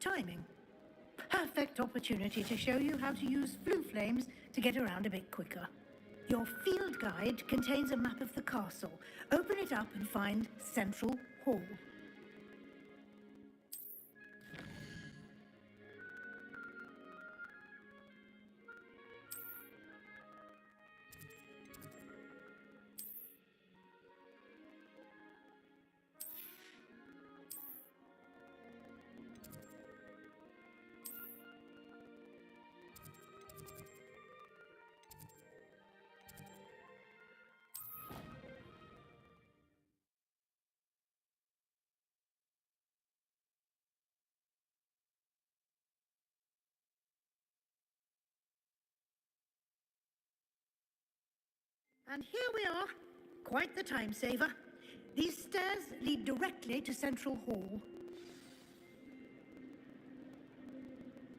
timing. Perfect opportunity to show you how to use flue flames to get around a bit quicker. Your field guide contains a map of the castle. Open it up and find Central Hall. And here we are. Quite the time saver. These stairs lead directly to Central Hall.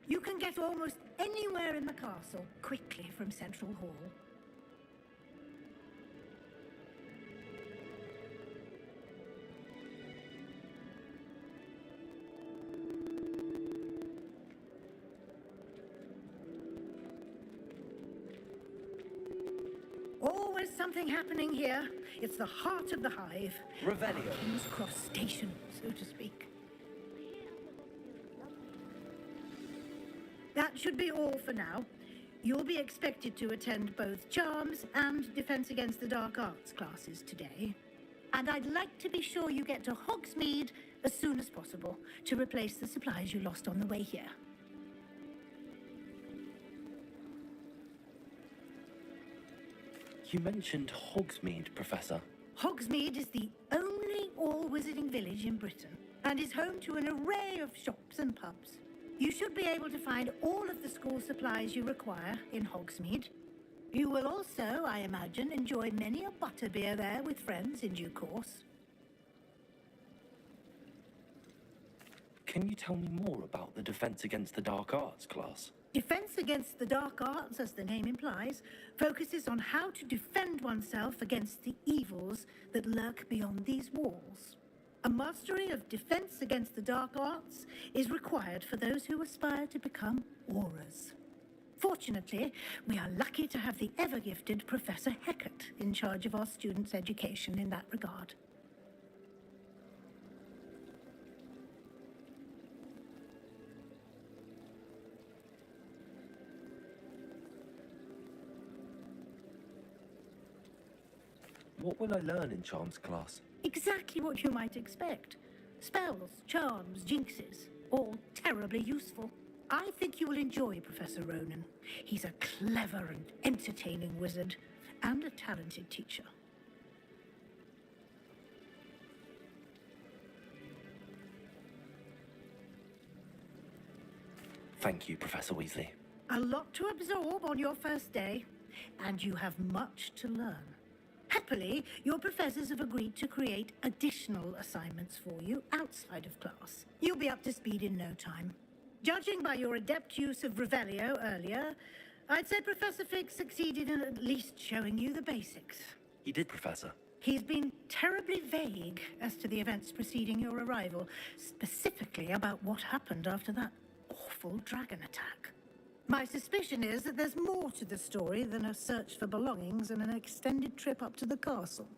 You can get almost anywhere in the castle quickly from Central Hall. Always something happening here. It's the heart of the hive. Radeon. King's Cross Station, so to speak. That should be all for now. You'll be expected to attend both Charms and Defense Against the Dark Arts classes today. And I'd like to be sure you get to Hogsmeade as soon as possible to replace the supplies you lost on the way here. You mentioned Hogsmeade, Professor. Hogsmeade is the only all-wizarding village in Britain and is home to an array of shops and pubs. You should be able to find all of the school supplies you require in Hogsmeade. You will also, I imagine, enjoy many a butterbeer there with friends in due course. Can you tell me more about the Defense Against the Dark Arts class? Defense Against the Dark Arts, as the name implies, focuses on how to defend oneself against the evils that lurk beyond these walls. A mastery of Defense Against the Dark Arts is required for those who aspire to become Aurors. Fortunately, we are lucky to have the ever-gifted Professor Heckert in charge of our students' education in that regard. What will I learn in Charms class? Exactly what you might expect. Spells, charms, jinxes, all terribly useful. I think you will enjoy Professor Ronan. He's a clever and entertaining wizard, and a talented teacher. Thank you, Professor Weasley. A lot to absorb on your first day, and you have much to learn. Happily, your professors have agreed to create additional assignments for you outside of class. You'll be up to speed in no time. Judging by your adept use of Revelio earlier, I'd say Professor Fig succeeded in at least showing you the basics. He did, Professor. He's been terribly vague as to the events preceding your arrival, specifically about what happened after that awful dragon attack. My suspicion is that there's more to the story than a search for belongings and an extended trip up to the castle.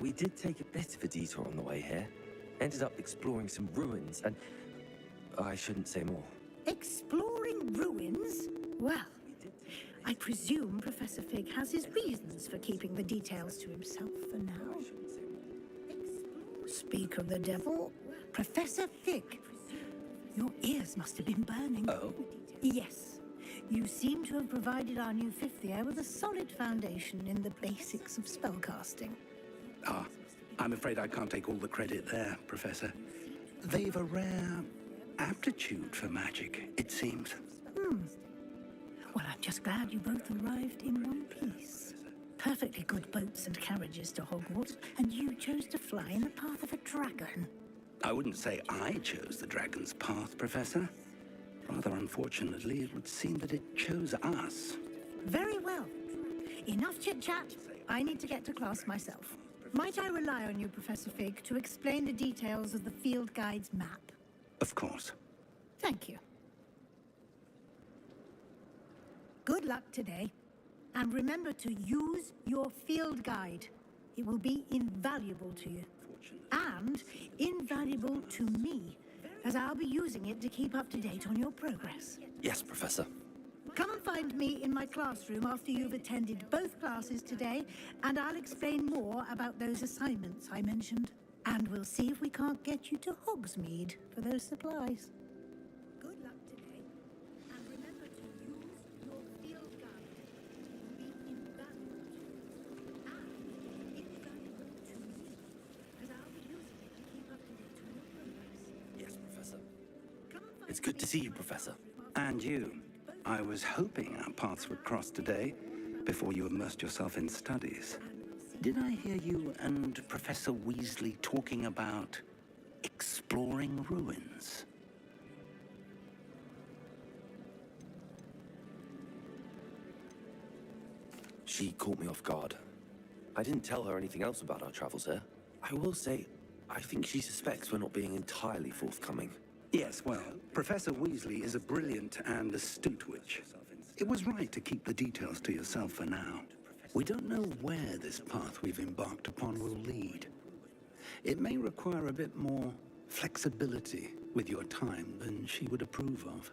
We did take a bit of a detour on the way here. Ended up exploring some ruins and... I shouldn't say more. Exploring ruins? Well, I presume Professor Fig has his reasons for keeping the details to himself for now. Speak of the devil, Professor Fig. Your ears must have been burning. Oh? Yes. You seem to have provided our new fifth year with a solid foundation in the basics of spellcasting. I'm afraid I can't take all the credit there, Professor. They've a rare aptitude for magic, it seems. Well, I'm just glad you both arrived in one piece. Perfectly good boats and carriages to Hogwarts, and you chose to fly in the path of a dragon. I wouldn't say I chose the dragon's path, Professor. Rather unfortunately, it would seem that it chose us. Very well. Enough chit-chat. I need to get to class myself. Might I rely on you, Professor Fig, to explain the details of the field guide's map? Of course. Thank you. Good luck today. And remember to use your field guide. It will be invaluable to you. And invaluable to me, as I'll be using it to keep up to date on your progress. Yes, Professor. Come and find me in my classroom after you've attended both classes today, and I'll explain more about those assignments I mentioned. And we'll see if we can't get you to Hogsmeade for those supplies. Good luck today, and remember to use your field guide. It will be invaluable to you, and invaluable to me, as I'll be using it to keep up to date on your progress. Yes, Professor. Come and find It's good me to see in you, my Professor. classroom after And you. I was hoping our paths would cross today, before you immersed yourself in studies. Did I hear you and Professor Weasley talking about exploring ruins? She caught me off guard. I didn't tell her anything else about our travels here. I will say, I think she suspects we're not being entirely forthcoming. Yes, well, Professor Weasley is a brilliant and astute witch. It was right to keep the details to yourself for now. We don't know where this path we've embarked upon will lead. It may require a bit more flexibility with your time than she would approve of.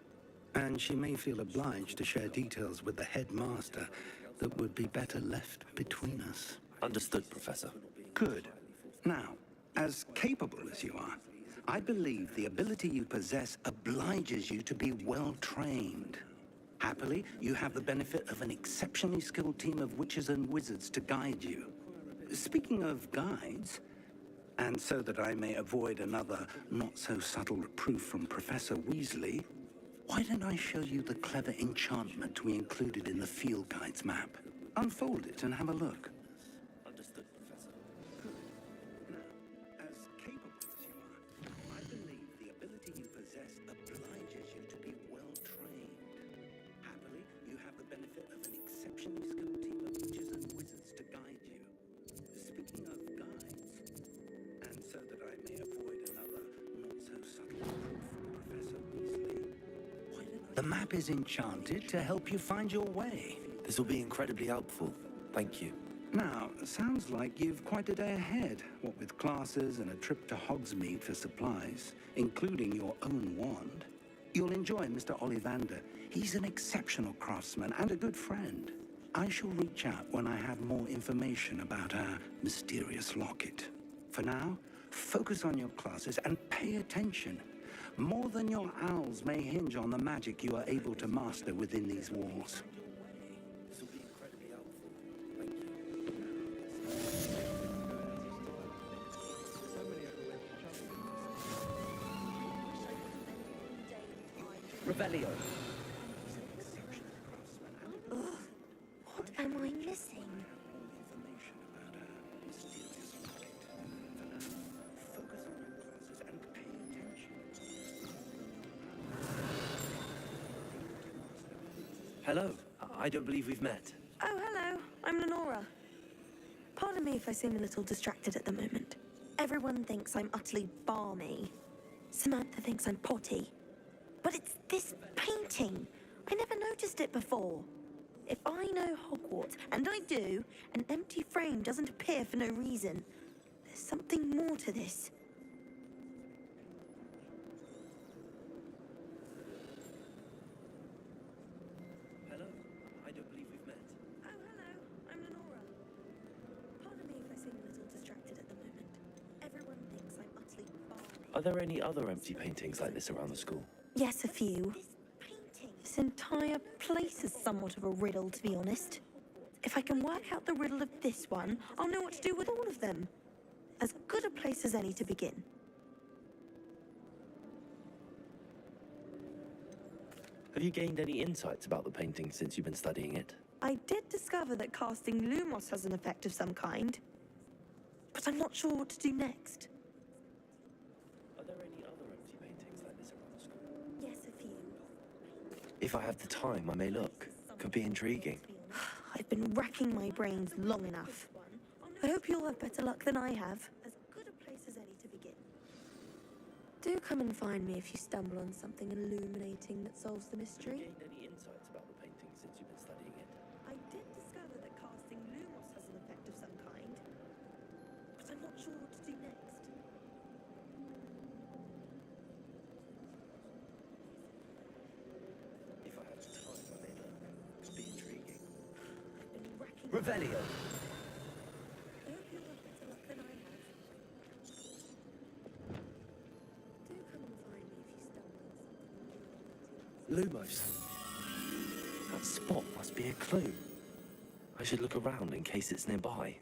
And she may feel obliged to share details with the headmaster that would be better left between us. Understood, Professor. Good. Now, as capable as you are, I believe the ability you possess obliges you to be well trained. Happily, you have the benefit of an exceptionally skilled team of witches and wizards to guide you. Speaking of guides, and so that I may avoid another not-so-subtle reproof from Professor Weasley, why don't I show you the clever enchantment we included in the field guide's map? Unfold it and have a look. Understood, Professor. Now, as capable as you are, I believe the ability you possess obliges you to be well trained. Happily, you have the benefit of an exceptionally skilled team of witches and wizards to guide you. Speaking of guides, and so that I may avoid another not-so-subtle proof from Professor Weasley, why don't I... The map is enchanted to help you find your way. This will be incredibly helpful. Thank you. Now, sounds like you've quite a day ahead, what with classes and a trip to Hogsmeade for supplies, including your own wand. You'll enjoy Mr. Ollivander. He's an exceptional craftsman and a good friend. I shall reach out when I have more information about our mysterious locket. For now, focus on your classes and pay attention. More than your owls may hinge on the magic you are able to master within these walls. This will be incredibly helpful. Thank you. Revelio. What am I missing? Hello. I don't believe we've met. Oh, hello. I'm Lenora. Pardon me if I seem a little distracted at the moment. Everyone thinks I'm utterly balmy. Samantha thinks I'm potty. But it's this painting. I never noticed it before. If I know Hogwarts, and I do, an empty frame doesn't appear for no reason. There's something more to this. Hello. I don't believe we've met. Oh, hello. I'm Lenora. Pardon me if I seem a little distracted at the moment. Everyone thinks I'm utterly balmy. Are there any other empty paintings like this around the school? Yes, a few. This entire place is somewhat of a riddle, to be honest. If I can work out the riddle of this one, I'll know what to do with all of them. As good a place as any to begin. Have you gained any insights about the painting since you've been studying it? I did discover that casting Lumos has an effect of some kind, but I'm not sure what to do next. Are there any other empty paintings like this around the school? Yes, a few. If I have the time, I may look. Could be intriguing. I've been racking my brains long enough. I hope you'll have better luck than I have. As good a place as any to begin. Do come and find me if you stumble on something illuminating that solves the mystery. Have you gained any insights about the painting since you've been studying it? I did discover that casting Lumos has an effect of some kind, but I'm not sure what to do next. If I have the time, I may look. Could be intriguing. I've been racking Revelio! I hope you'll have better luck than I have. Do come and find me if you stumble on something illuminating. Lumos. That spot must be a clue. I should look around in case it's nearby.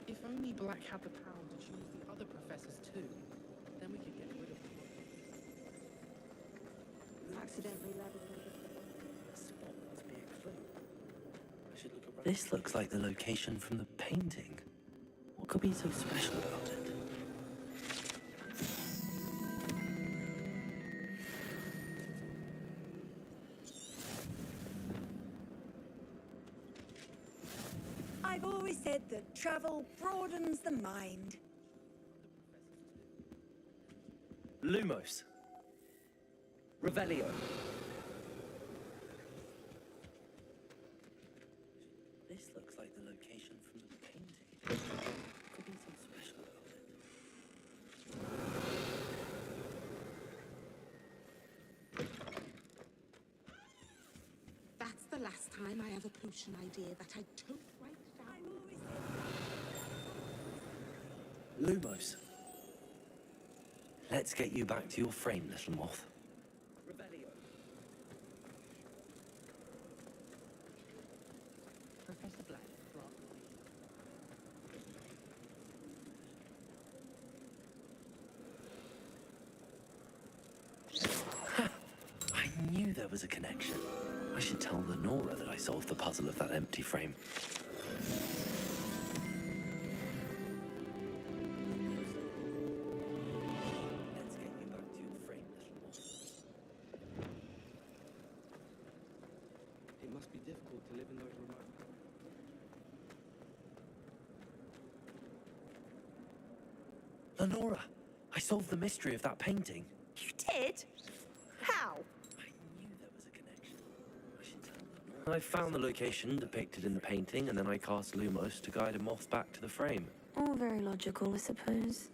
If only Black had the power to choose the other professors too, then we could get rid of them. Accidentally leveled That spot must be a clue. I should look around. This looks like the location from the painting. What could be so special about it? I've always said that travel broadens the mind. Lumos. Revelio. This looks like the location from the painting. Could be something special about it. That's the last time I have a potion idea that I don't write down. Lumos. Let's get you back to your frame, little moth. Revelio. Professor Black, drop. I knew there was a connection. I should tell Lenora that I solved the puzzle of that empty frame. Let's get you back to your frame, little moth. It must be difficult to live in those remote. Lenora, I solved the mystery of that painting. You did? How? I knew there was a connection. I should tell Lenora. I found the location depicted in the painting, and then I cast Lumos to guide a moth back to the frame. All very logical, I suppose.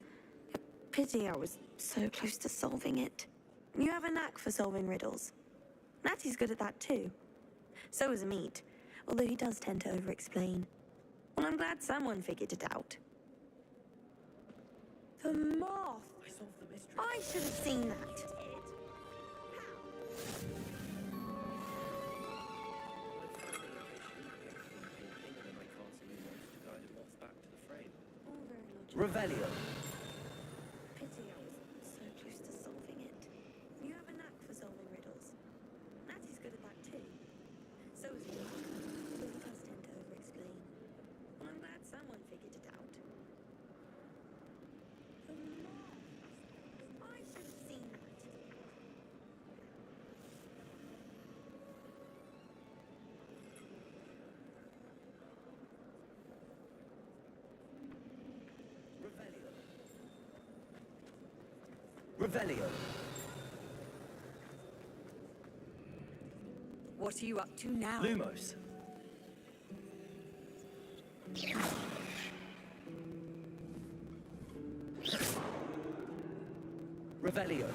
Pity I was so close to solving it. You have a knack for solving riddles. Natty's good at that too. So is Amit, although he does tend to over-explain. Well, I'm glad someone figured it out. The moth! I solved the mystery. I should have seen that. All very logical. Revelio. Pity I was so close to solving it. You have a knack for solving riddles. Natty's good at that too. So is he. Although he does tend to over-explain. Well, I'm glad someone figured it out. The moth! I should have seen that. Revelio. What are you up to now? Lumos. Revelio.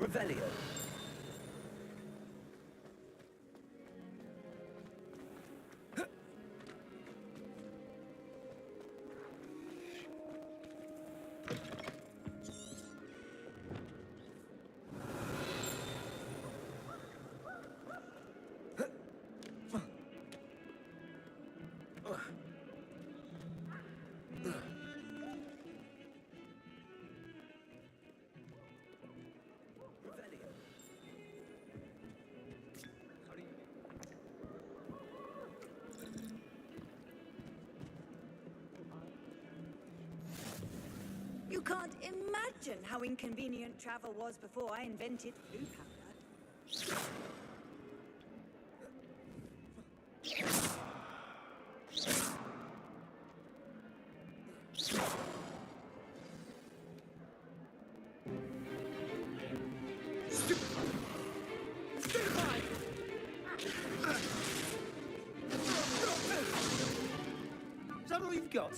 Revelio. You can't imagine how inconvenient travel was before I invented blue powder. Is that all you've got?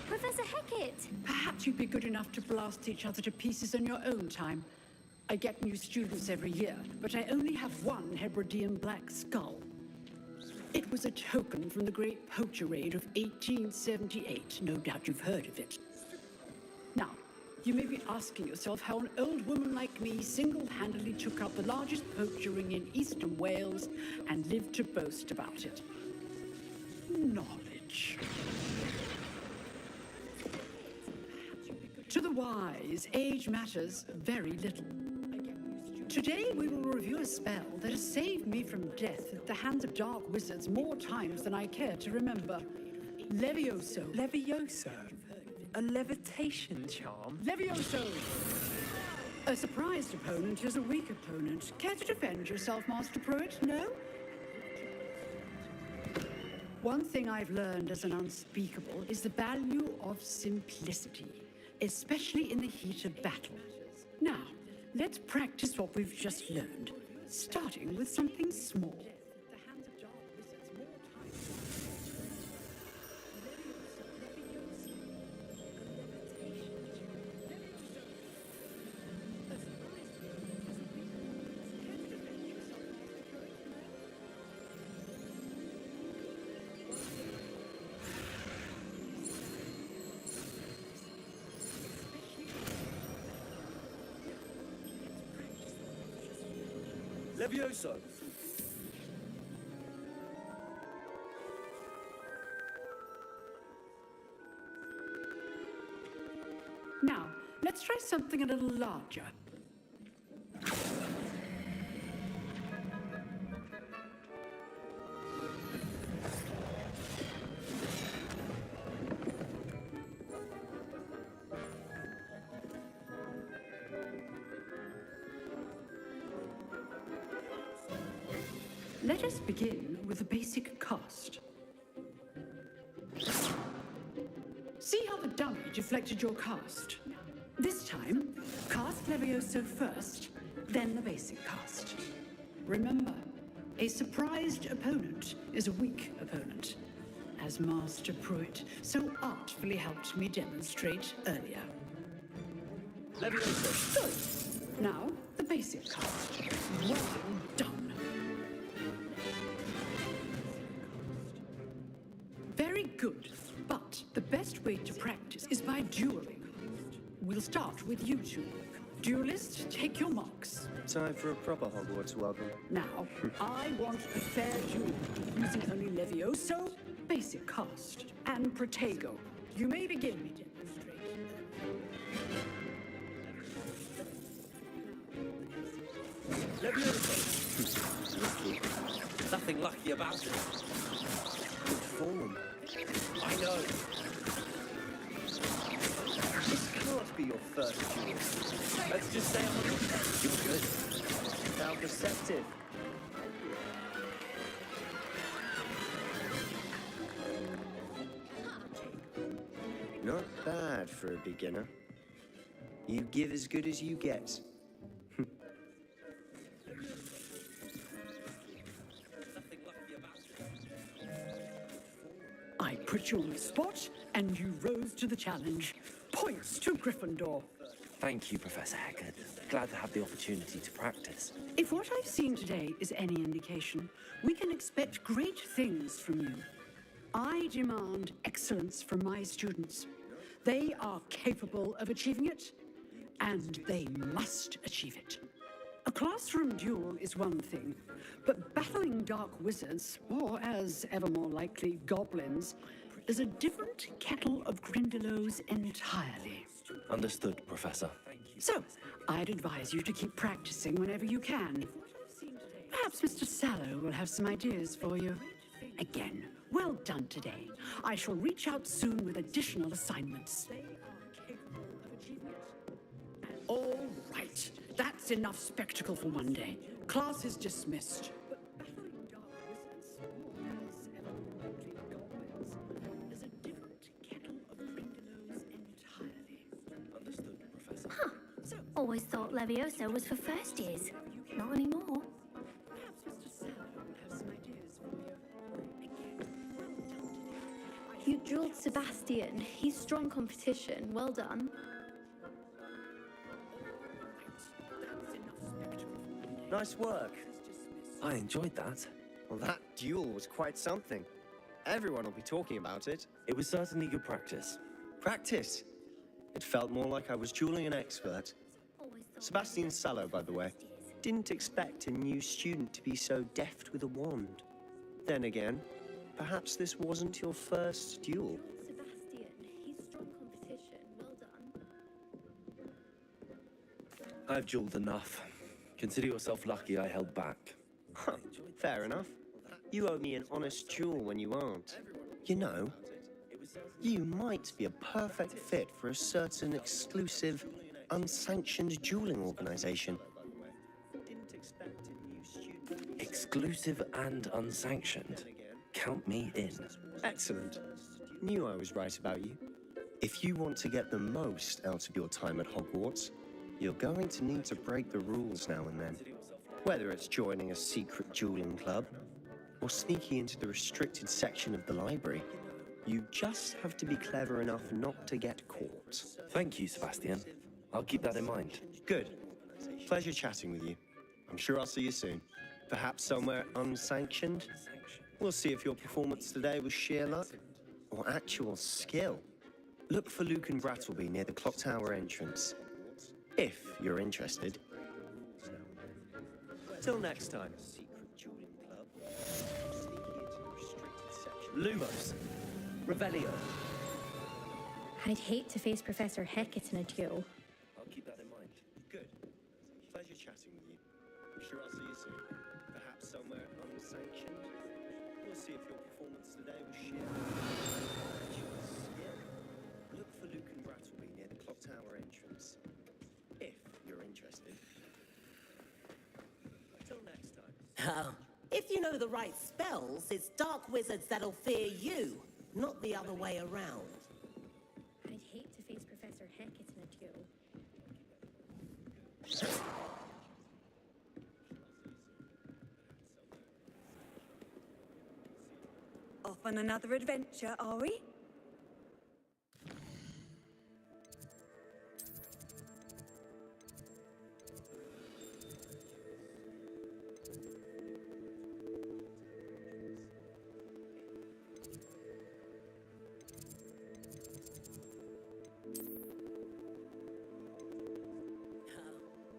Professor Hecat! Perhaps you'd be good enough to blast each other to pieces in your own time. I get new students every year, but I only have one Hebridean black skull. It was a token from the Great Poacher Raid of 1878. No doubt you've heard of it. Now, you may be asking yourself how an old woman like me single-handedly took out the largest poacher ring in eastern Wales and lived to boast about it. Knowledge. To the wise, age matters very little. Today we will review a spell that has saved me from death at the hands of dark wizards more times than I care to remember. Levioso. Levioso? A levitation charm? Levioso! A surprised opponent is a weak opponent. Care to defend yourself, Master Pruitt? No? One thing I've learned as an unspeakable is the value of simplicity, especially in the heat of battle. Now, let's practice what we've just learned, starting with something small. Levioso. Now, let's try something a little larger. Let us begin with the basic cast. See how the dummy deflected your cast? This time, cast Levioso first, then the basic cast. Remember, a surprised opponent is a weak opponent, as Master Pruitt so artfully helped me demonstrate earlier. Levioso. Good. Now, the basic cast. Well done. Very good, but the best way to practice is by dueling. We'll start with you two. Duelist, take your marks. Time for a proper Hogwarts welcome. Now, I want a fair duel, using only Levioso, basic cast, and Protego. You may begin. Levioso. Nothing lucky about it. Good form. I know. This can't be your first duel. Let's just say you're good. How perceptive. Not bad for a beginner. You give as good as you get. I put you on the spot, and you rose to the challenge. Points to Gryffindor. Thank you, Professor Heckard. Glad to have the opportunity to practice. If what I've seen today is any indication, we can expect great things from you. I demand excellence from my students. They are capable of achieving it, and they must achieve it. A classroom duel is one thing, but battling dark wizards, or as ever more likely, goblins, is a different kettle of Grindylows entirely. Understood, Professor. So, I'd advise you to keep practicing whenever you can. Perhaps Mr. Sallow will have some ideas for you. Again, well done today. I shall reach out soon with additional assignments. All right, that's enough spectacle for one day. Class is dismissed. Always thought Levioso was for first years. Not anymore. You drilled Sebastian. He's strong competition. Well done. Nice work. I enjoyed that. Well, that duel was quite something. Everyone will be talking about it. It was certainly good practice. Practice? It felt more like I was dueling an expert. Sebastian Sallow, by the way. Didn't expect a new student to be so deft with a wand. Then again, perhaps this wasn't your first duel. Sebastian, he's strong competition. Well done. I've dueled enough. Consider yourself lucky I held back. Fair enough. You owe me an honest duel when you aren't. You know, you might be a perfect fit for a certain exclusive, unsanctioned dueling organization. Exclusive and unsanctioned. Count me in. Excellent. Knew I was right about you. If you want to get the most out of your time at Hogwarts, you're going to need to break the rules now and then. Whether it's joining a secret dueling club, or sneaking into the restricted section of the library, you just have to be clever enough not to get caught. Thank you, Sebastian. I'll keep that in mind. Good. Pleasure chatting with you. I'm sure I'll see you soon. Perhaps somewhere unsanctioned? We'll see if your performance today was sheer luck or actual skill. Look for Luke and Brattleby near the clock tower entrance, if you're interested. Till next time. Lumos. Revelio. I'd hate to face Professor Heckett in a duel. I'll keep that in mind. Good. Pleasure chatting with you. I'm sure I'll see you soon. Perhaps somewhere unsanctioned. We'll see if your performance today was sheer. Look for Luke and Brattleby near the clock tower entrance, if you're interested. Till next time. If you know the right spells, it's dark wizards that'll fear you, not the other way around. I'd hate to face Professor Heckett in a duel. Off on another adventure, are we?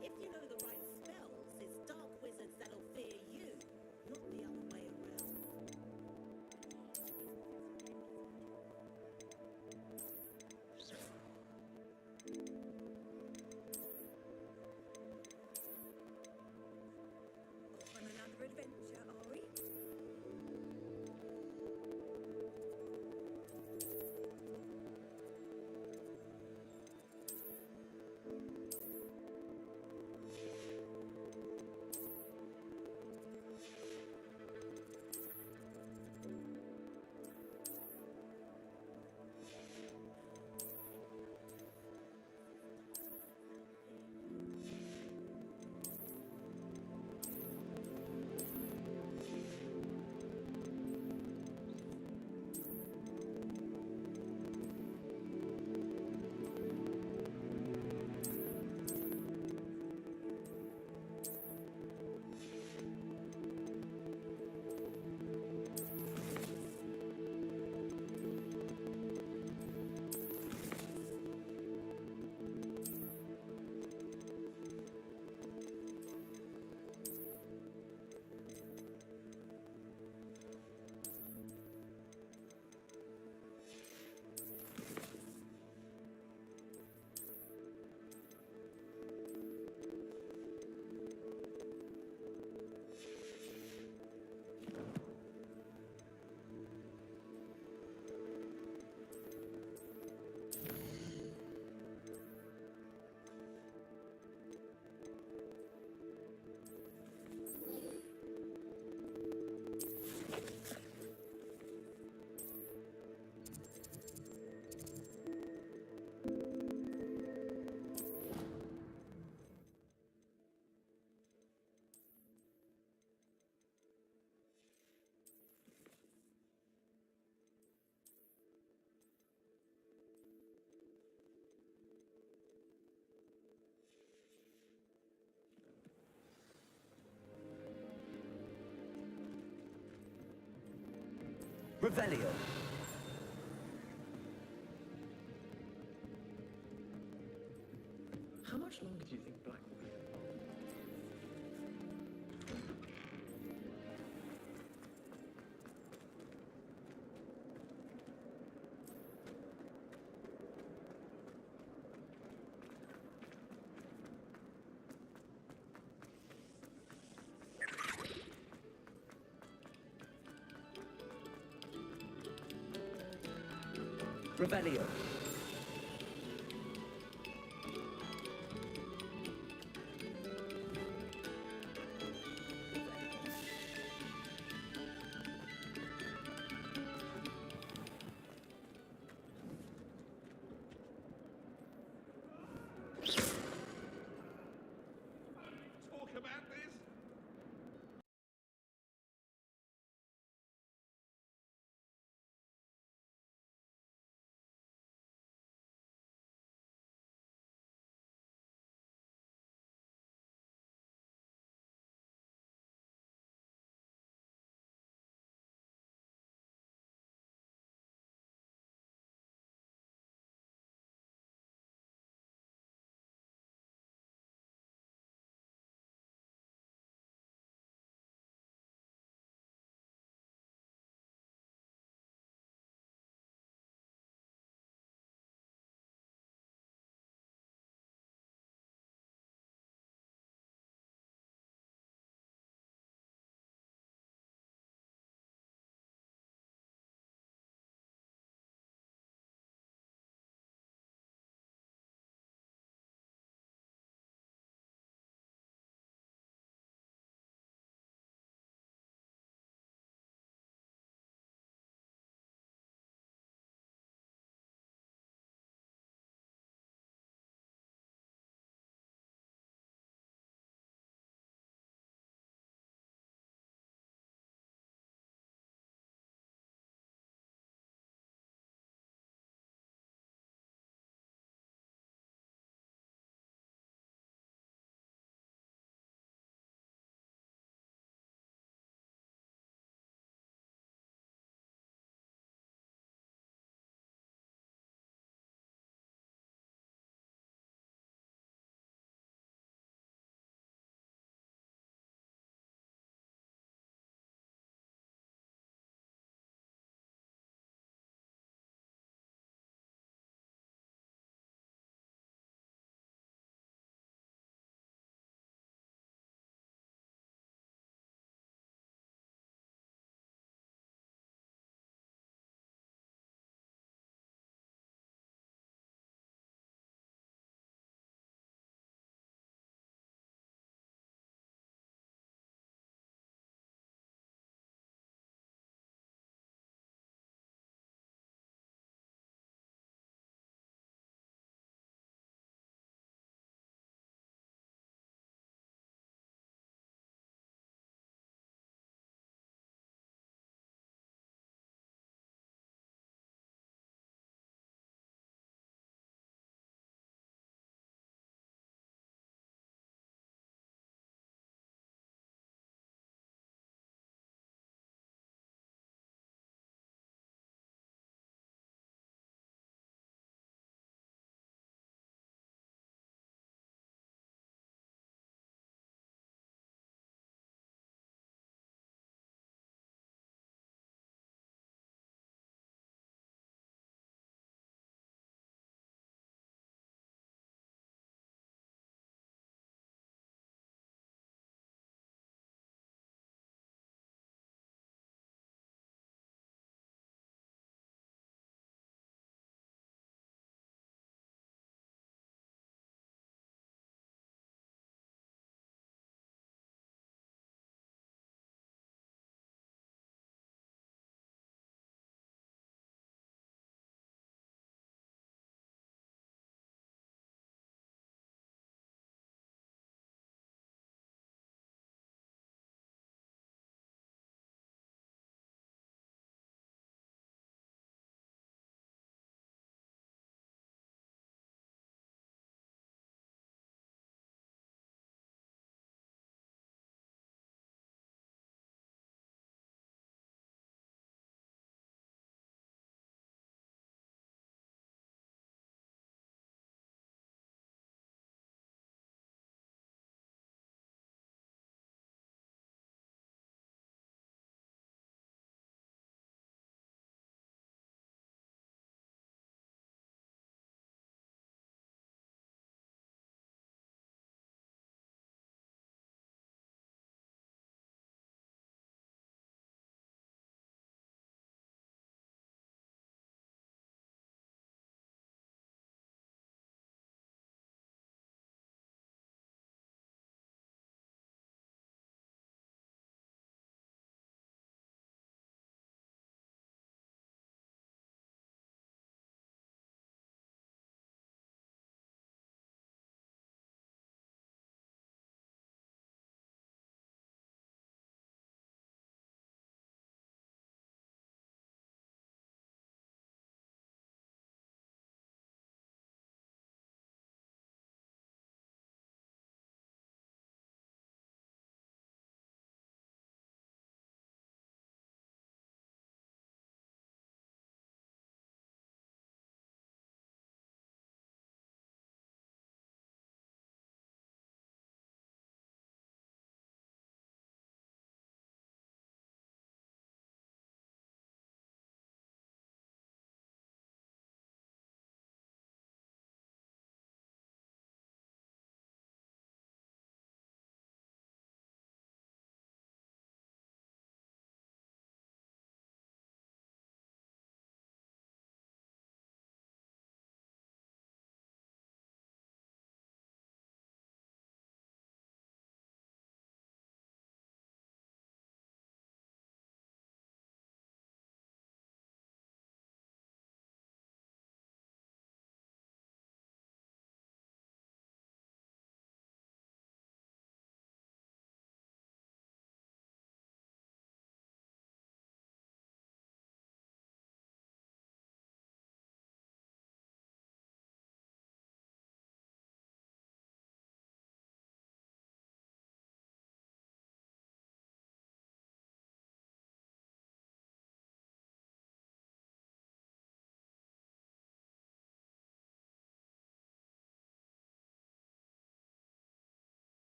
If you know the right spells, it's dark wizards that'll fear you, not the other way around. Revelio. How much longer do you think Black will be here? Revelio.